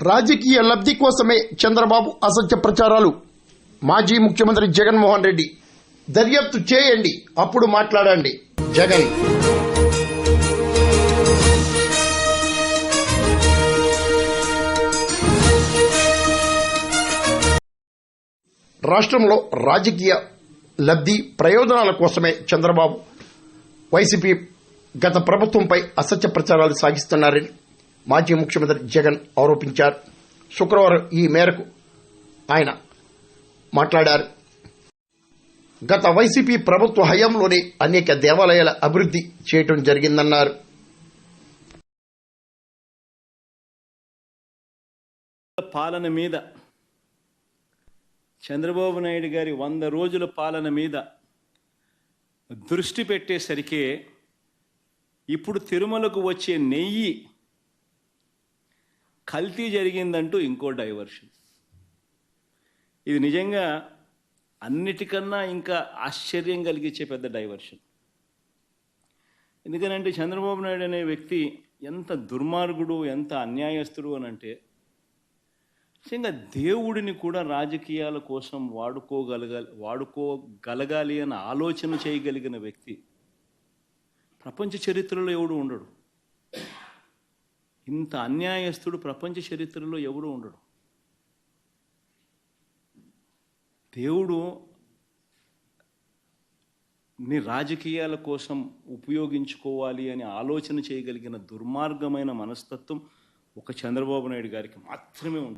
రాజకీయ లబ్ధి కోసమే చంద్రబాబు అసత్య ప్రచారాలు. మాజీ ముఖ్యమంత్రి జగన్మోహన్ రెడ్డి దర్యాప్తు చేయండి, అప్పుడు మాట్లాడండి. జగన్ రాష్ట్రంలో రాజకీయ లబ్ధి ప్రయోజనాల కోసమే చంద్రబాబు వైసీపీ గత ప్రభుత్వంపై అసత్య ప్రచారాలు సాగిస్తున్నారని మాజీ ముఖ్యమంత్రి జగన్ ఆరోపించారు. శుక్రవారం ఈ మేరకు ఆయన మాట్లాడారు. గత వైసీపీ ప్రభుత్వ హయాంలోనే అనేక దేవాలయాల అభివృద్ధి చేయడం జరిగిందన్నారు. పాలన మీద చంద్రబాబు నాయుడు గారి 100 రోజుల పాలన మీద దృష్టి పెట్టేసరికి ఇప్పుడు తిరుమలకు వచ్చే నెయ్యి కల్తీ జరిగిందంటూ ఇంకో డైవర్షన్. ఇది నిజంగా అన్నిటికన్నా ఇంకా ఆశ్చర్యం కలిగించే పెద్ద డైవర్షన్. ఎందుకనంటే చంద్రబాబు నాయుడు అనే వ్యక్తి ఎంత దుర్మార్గుడు, ఎంత అన్యాయస్తుడు అని అంటే, నిజంగా దేవుడిని కూడా రాజకీయాల కోసం వాడుకోగలగాలి అని ఆలోచన చేయగలిగిన వ్యక్తి ప్రపంచ చరిత్రలో ఎవడు ఉండడు. ఇంత అన్యాయస్తుడు ప్రపంచ చరిత్రలో ఎవడు ఉండడు. దేవుడు ని రాజకీయాల కోసం ఉపయోగించుకోవాలి అని ఆలోచన చేయగలిగిన దుర్మార్గమైన మనస్తత్వం ఒక చంద్రబాబు నాయుడు గారికి మాత్రమే ఉంటుంది.